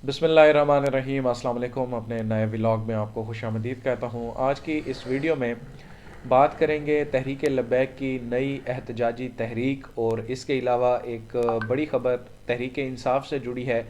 बिस्मिल्लाहिर्रहमानिर्रहीम। अस्सलाम वालेकुम। अपने नए व्लॉग में आपको खुशामदीद कहता हूँ। आज की इस वीडियो में बात करेंगे तहरीक लब्बैक की नई एहतजाजी तहरीक, और इसके अलावा एक बड़ी ख़बर तहरीक इंसाफ से जुड़ी है,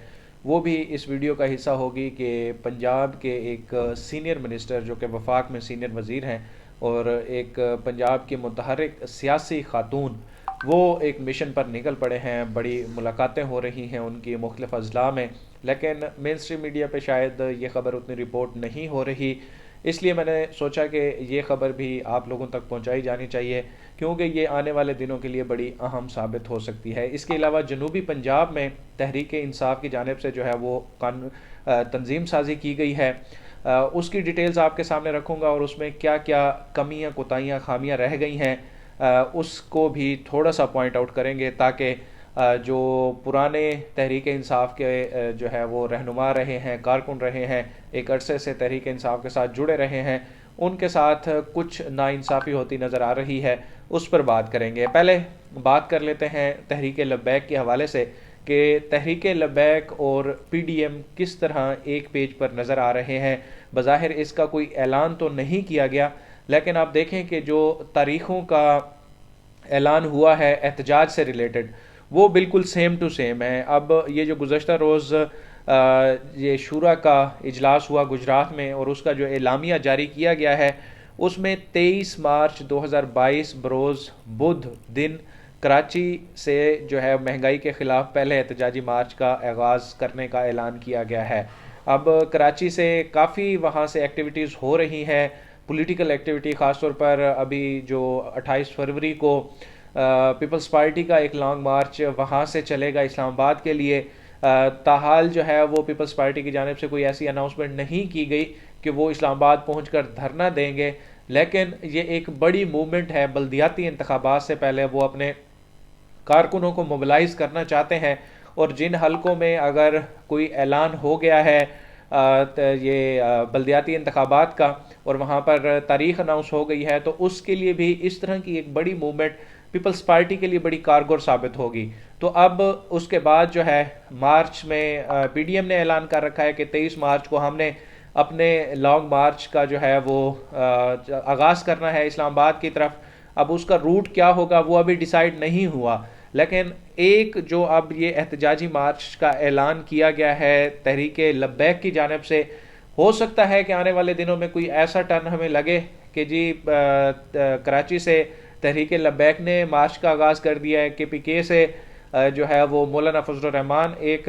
वो भी इस वीडियो का हिस्सा होगी कि पंजाब के एक सीनियर मिनिस्टर जो कि वफाक में सीनियर वज़ीर हैं और एक पंजाब की मुतहर्रिक सियासी खातून, वो एक मिशन पर निकल पड़े हैं। बड़ी मुलाकातें हो रही हैं उनकी मुख्तलिफ़ अजला में, लेकिन मेन स्ट्रीम मीडिया पे शायद ये ख़बर उतनी रिपोर्ट नहीं हो रही। इसलिए मैंने सोचा कि ये ख़बर भी आप लोगों तक पहुंचाई जानी चाहिए, क्योंकि ये आने वाले दिनों के लिए बड़ी अहम साबित हो सकती है। इसके अलावा जनूबी पंजाब में तहरीक इंसाफ की जानिब से जो है वो तंजीम साजी की गई है। उसकी डिटेल्स आपके सामने रखूँगा और उसमें क्या क्या कमियाँ, कोताहियाँ, खामियाँ रह गई हैं, उसको भी थोड़ा सा पॉइंट आउट करेंगे, ताकि जो पुराने तहरीक इंसाफ के जो है वो रहनुमा रहे हैं, कारकुन रहे हैं, एक अरसे से तहरीक इंसाफ के साथ जुड़े रहे हैं, उनके साथ कुछ नाइंसाफ़ी होती नज़र आ रही है, उस पर बात करेंगे। पहले बात कर लेते हैं तहरीक लब्बैक के हवाले से कि तहरीक लब्बैक और पीडीएम किस तरह एक पेज पर नज़र आ रहे हैं। बज़ाहिर इसका कोई ऐलान तो नहीं किया गया, लेकिन आप देखें कि जो तारीख़ों का ऐलान हुआ है एहतजाज से रिलेटेड, वो बिल्कुल सेम टू सेम है। अब ये जो गुज़श्ता रोज़ ये शूरा का इजलास हुआ गुजरात में, और उसका जो एलामिया जारी किया गया है, उसमें 23 मार्च 2022 बरोज़ बुध दिन कराची से जो है महंगाई के ख़िलाफ़ पहले एहतजाजी मार्च का आगाज़ करने का ऐलान किया गया है। अब कराची से काफ़ी वहाँ से एक्टिविटीज़ हो रही हैं, पॉलिटिकल एक्टिविटी, ख़ास तौर पर अभी जो 28 फरवरी को पीपल्स पार्टी का एक लॉन्ग मार्च वहाँ से चलेगा इस्लामाबाद के लिए। ताहाल जो है वो पीपल्स पार्टी की जानिब से कोई ऐसी अनाउंसमेंट नहीं की गई कि वो इस्लामाबाद पहुंचकर धरना देंगे, लेकिन ये एक बड़ी मूवमेंट है। बल्दियाती इंतखाबात से पहले वो अपने कारकुनों को मोबिलाइज़ करना चाहते हैं, और जिन हलकों में अगर कोई ऐलान हो गया है ये बल्दियाती इंतखाबात का, और वहाँ पर तारीख अनाउंस हो गई है, तो उसके लिए भी इस तरह की एक बड़ी मूवमेंट पीपल्स पार्टी के लिए बड़ी कारगर साबित होगी। तो अब उसके बाद जो है मार्च में पीडीएम ने ऐलान कर रखा है कि 23 मार्च को हमने अपने लॉन्ग मार्च का जो है वो आगाज़ करना है इस्लामाबाद की तरफ। अब उसका रूट क्या होगा वो अभी डिसाइड नहीं हुआ, लेकिन एक जो अब ये एहतजाजी मार्च का ऐलान किया गया है तहरीक लब्बैक की जानिब से, हो सकता है कि आने वाले दिनों में कोई ऐसा टर्न हमें लगे कि जी कराची से तहरीक लब्बैक ने मार्च का आगाज़ कर दिया है, KPK से जो है वो मौलाना फजल रहमान एक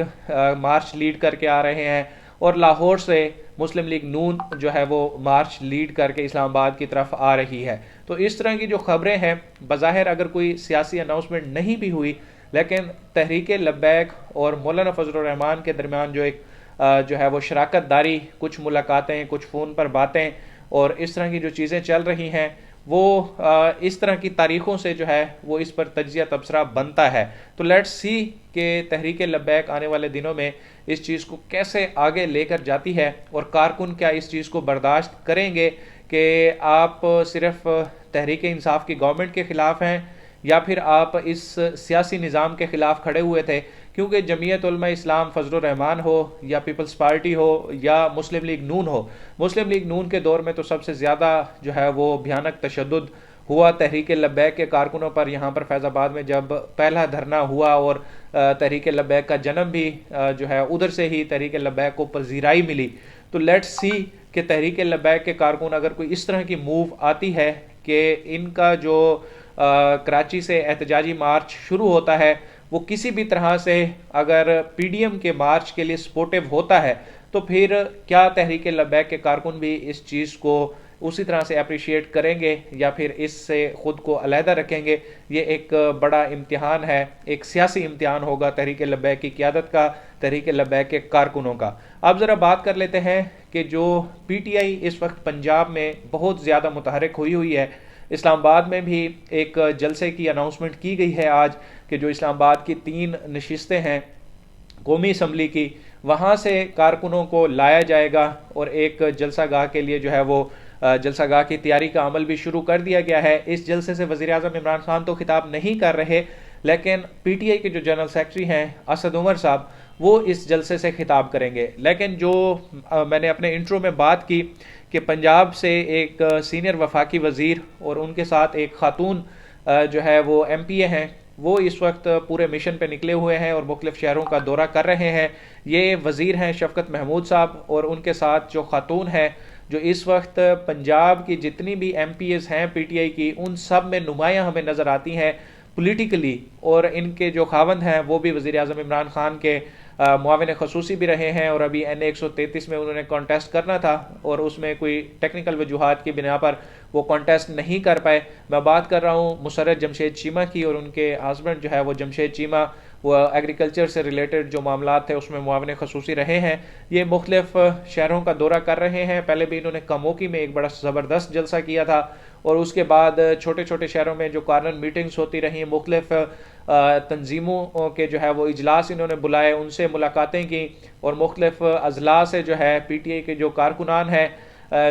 मार्च लीड करके आ रहे हैं, और लाहौर से मुस्लिम लीग नून जो है वो मार्च लीड करके इस्लामाबाद की तरफ आ रही है। तो इस तरह की जो खबरें हैं, बज़ाहिर अगर कोई सियासी अनाउंसमेंट नहीं भी हुई, लेकिन तहरीक लब्बैक और मौलाना फजल रहमान के दरमियान जो एक जो है वो शराकत दारी, कुछ मुलाकातें, कुछ फ़ोन पर बातें और इस तरह की जो चीज़ें चल रही हैं, वो इस तरह की तारीख़ों से जो है वो इस पर तज्ज़िया तबसरा बनता है। तो लेट्स सी कि तहरीक लब्बैक आने वाले दिनों में इस चीज़ को कैसे आगे लेकर जाती है, और कारकुन क्या इस चीज़ को बर्दाश्त करेंगे कि आप सिर्फ तहरीक इंसाफ की गवर्नमेंट के ख़िलाफ़ हैं, या फिर आप इस सियासी निज़ाम के ख़िलाफ़ खड़े हुए थे। क्योंकि जमीयत उलमा इस्लाम फजल रहमान हो, या पीपल्स पार्टी हो, या मुस्लिम लीग नून हो, मुस्लिम लीग नून के दौर में तो सबसे ज़्यादा जो है वो भयानक तशद्दुद हुआ तहरीक लब्बैक के कारकुनों पर। यहाँ पर फैज़ाबाद में जब पहला धरना हुआ, और तहरीक लब्बैक का जन्म भी जो है उधर से ही तहरीक लब्बैक को पजीराई मिली। तो लेट्स सी कि तहरीक लब्बैक के कारकुन अगर कोई इस तरह की मूव आती है कि इनका जो कराची से एहतजाजी मार्च शुरू होता है वो किसी भी तरह से अगर पीडीएम के मार्च के लिए सपोर्टिव होता है, तो फिर क्या तहरीक लब्बैक के कारकुन भी इस चीज़ को उसी तरह से अप्रिशिएट करेंगे, या फिर इससे ख़ुद को अलहदा रखेंगे। ये एक बड़ा इम्तिहान है, एक सियासी इम्तिहान होगा तहरीक लब्बैक की क़ियादत का, तहरीक लब्बैक के कारकुनों का। अब ज़रा बात कर लेते हैं कि जो PTI इस वक्त पंजाब में बहुत ज़्यादा मुतहर्रिक हुई है। इस्लामाबाद में भी एक जलसे की अनाउंसमेंट की गई है आज, कि जो इस्लामाबाद की 3 नशिस्तें हैं कौमी असम्बली की, वहाँ से कारकुनों को लाया जाएगा, और एक जलसा गाह के लिए जो है वो जलसा गाह की तैयारी का अमल भी शुरू कर दिया गया है। इस जलसे से वज़ीर आज़म इमरान खान तो खिताब नहीं कर रहे, लेकिन PTI के जो जनरल सेक्रेटरी हैं असद उमर साहब, वो इस जलसे से खिताब करेंगे। लेकिन जो मैंने अपने इंट्रो में बात की कि पंजाब से एक सीनियर वफाकी वज़ीर और उनके साथ एक खातून जो है वो MPA हैं, वो इस वक्त पूरे मिशन पे निकले हुए हैं और मुख्तलिफ शहरों का दौरा कर रहे हैं। ये वज़ीर हैं शफ़कत महमूद साहब, और उनके साथ जो खातून है जो इस वक्त पंजाब की जितनी भी MPs हैं PTI की, उन सब में नुमायाँ हमें नज़र आती हैं पॉलिटिकली। और इनके जो खावंद हैं वो भी वज़ीर आज़म इमरान खान के मुआविन खसूसी भी रहे हैं, और अभी NA 133 में उन्होंने कॉन्टेस्ट करना था और उसमें कोई टेक्निकल वजूहात की बिना पर वो कॉन्टेस्ट नहीं कर पाए। मैं बात कर रहा हूँ मुसर्रत जमशेद चीमा की, और उनके हस्बैंड जो है वो जमशेद चीमा वो एग्रीकल्चर से रिलेटेड जो मामला थे उसमें मुआविन खसूसी रहे हैं। ये मुख्तलिफ शहरों का दौरा कर रहे हैं। पहले भी इन्होंने कमोकी में एक बड़ा ज़बरदस्त जलसा किया था, और उसके बाद छोटे छोटे शहरों में जो कॉर्नर मीटिंग्स होती रही, मुख्तलिफ तंजीमों के जो है वो इजलास इन्होंने बुलाए, उनसे मुलाकातें की, और मुख्तलिफ अजला से जो है PTI के जो कारकुनान हैं,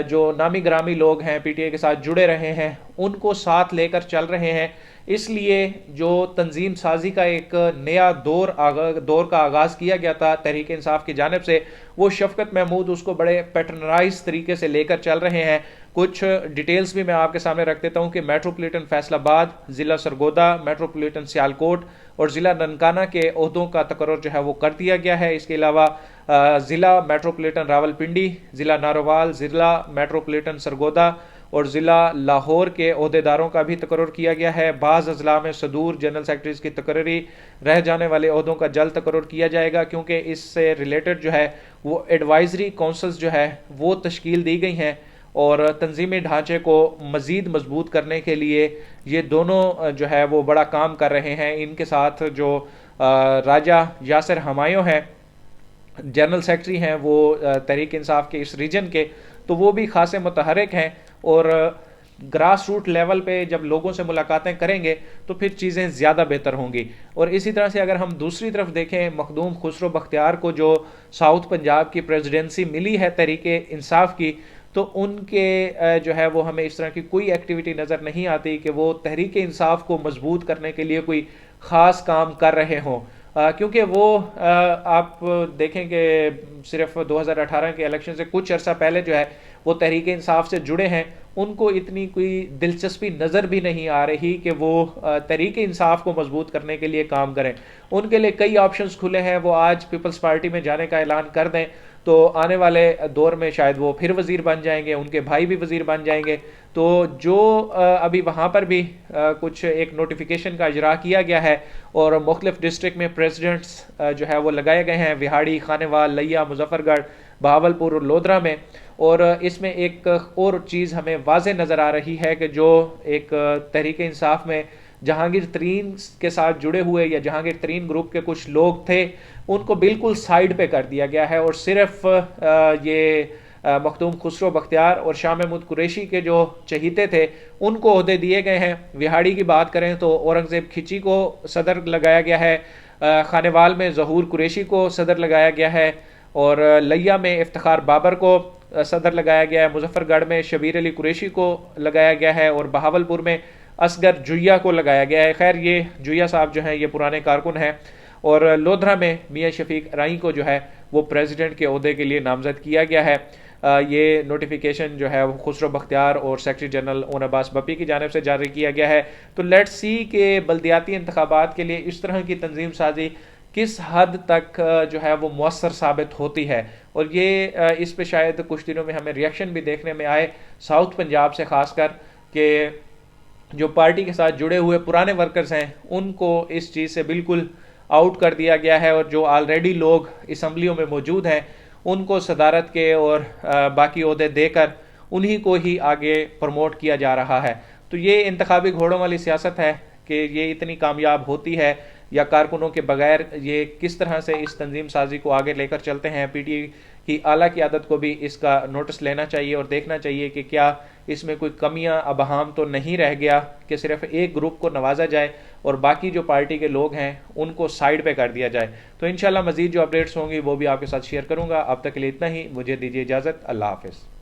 जो नामी ग्रामी लोग हैं PTI के साथ जुड़े रहे हैं, उनको साथ लेकर चल रहे हैं। इसलिए जो तंजीम साजी का एक नया दौर का आगाज़ किया गया था तहरीक इंसाफ की जानिब से, वो शफ़कत महमूद उसको बड़े पैटर्नराइज तरीके से लेकर चल रहे हैं। कुछ डिटेल्स भी मैं आपके सामने रख देता हूँ कि मेट्रोपॉलिटन फैसलाबाद, ज़िला सरगोदा, मेट्रोपॉलिटन सियालकोट और ज़िला ननकाना के ओहदों का तकर्रुर जो है वो कर दिया गया है। इसके अलावा ज़िला मेट्रोपॉलिटन रावलपिंडी, ज़िला नारोवाल, ज़िला मेट्रोपॉलिटन सरगोदा और ज़िला लाहौर के ओहदेदारों का भी तकर्रुर किया गया है। बाज़ अजला में सदूर जनरल सेक्रेटरीज की तकर्री रह जाने वाले ओहदों का जल्द तकर्रुर किया जाएगा, क्योंकि इससे रिलेटेड जो है वो एडवाइजरी काउंसिल्स जो है वो तश्कील दी गई हैं, और तंजीमी ढांचे को मज़ीद मजबूत करने के लिए ये दोनों जो है वो बड़ा काम कर रहे हैं। इनके साथ जो राजा यासिर हमायूं हैं, जनरल सेक्रेटरी हैं वो तहरीक इंसाफ के इस रीजन के, तो वो भी खासे मुतहरिक हैं, और ग्रास रूट लेवल पे जब लोगों से मुलाकातें करेंगे तो फिर चीज़ें ज़्यादा बेहतर होंगी। और इसी तरह से अगर हम दूसरी तरफ देखें, मखदूम खुसरो बख्तियार को जो साउथ पंजाब की प्रेसिडेंसी मिली है तहरीक इंसाफ की, तो उनके जो है वो हमें इस तरह की कोई एक्टिविटी नज़र नहीं आती कि वो तहरीक इंसाफ को मजबूत करने के लिए कोई ख़ास काम कर रहे हों। क्योंकि वो आप देखें कि सिर्फ 2018 के इलेक्शन से कुछ अर्सा पहले जो है वो तहरीक इंसाफ से जुड़े हैं, उनको इतनी कोई दिलचस्पी नज़र भी नहीं आ रही कि वो तहरीक इंसाफ को मजबूत करने के लिए काम करें। उनके लिए कई ऑप्शंस खुले हैं, वो आज पीपल्स पार्टी में जाने का ऐलान कर दें तो आने वाले दौर में शायद वो फिर वज़ीर बन जाएंगे, उनके भाई भी वज़ीर बन जाएंगे। तो जो अभी वहाँ पर भी कुछ एक नोटिफिकेशन का इजरा किया गया है, और मुख्तलिफ डिस्ट्रिक्ट में प्रेसिडेंट्स जो है वो लगाए गए हैं, विहाड़ी, खानेवाल, लिया, मुजफ्फरगढ़, बहावलपुर और लोधरा में। और इसमें एक और चीज़ हमें वाज़े नज़र आ रही है कि जो एक तहरीक इंसाफ में जहांगीर तरीन के साथ जुड़े हुए या जहांगीर तरीन ग्रुप के कुछ लोग थे, उनको बिल्कुल साइड पे कर दिया गया है, और सिर्फ ये मखदूम खुसरो बख्तियार और शाह महमूद कुरैशी के जो चहीते थे उनको ओहदे दिए गए हैं। विहाड़ी की बात करें तो औरंगजेब खिची को सदर लगाया गया है, खानेवाल में ज़हूर कुरैशी को सदर लगाया गया है, और लिया में इफ्तिखार बाबर को सदर लगाया गया है, मुजफ्फरगढ़ में शबीर अली कुरैशी को लगाया गया है, और बहावलपुर में असगर जुया को लगाया गया है। खैर ये जुया साहब जो हैं ये पुराने कारकुन हैं। और लोधरा में मियाँ शफीक राई को जो है वो प्रेसिडेंट के ओहदे के लिए नामजद किया गया है। ये नोटिफिकेशन जो है वो खुसरो बख्तियार और secretary general own Abbas Bappi की जानिब से जारी किया गया है। तो लेट्स सी के बल्दियाती इंतखाबात के लिए इस तरह की तंजीम साजी किस हद तक जो है वो मुअस्सर साबित होती है, और ये इस पे शायद कुछ दिनों में हमें रिएक्शन भी देखने में आए साउथ पंजाब से, खासकर कि जो पार्टी के साथ जुड़े हुए पुराने वर्कर्स हैं उनको इस चीज़ से बिल्कुल आउट कर दिया गया है, और जो ऑलरेडी लोग असम्बलियों में मौजूद हैं उनको सदारत के और बाकी ओहदे देकर उन्हीं को ही आगे प्रमोट किया जा रहा है। तो ये इंतखाबी घोड़ों वाली सियासत है कि ये इतनी कामयाब होती है या कारकुनों के बगैर ये किस तरह से इस तंजीम साजी को आगे लेकर चलते हैं। PTI की आला क़यादत को भी इसका नोटिस लेना चाहिए और देखना चाहिए कि क्या इसमें कोई कमियां अबहाम तो नहीं रह गया कि सिर्फ एक ग्रुप को नवाजा जाए और बाकी जो पार्टी के लोग हैं उनको साइड पे कर दिया जाए। तो इंशाल्लाह मज़ीद जो अपडेट्स होंगी वो भी आपके साथ शेयर करूंगा। अब तक के लिए इतना ही, मुझे दीजिए इजाज़त। अल्लाह हाफ़िज़।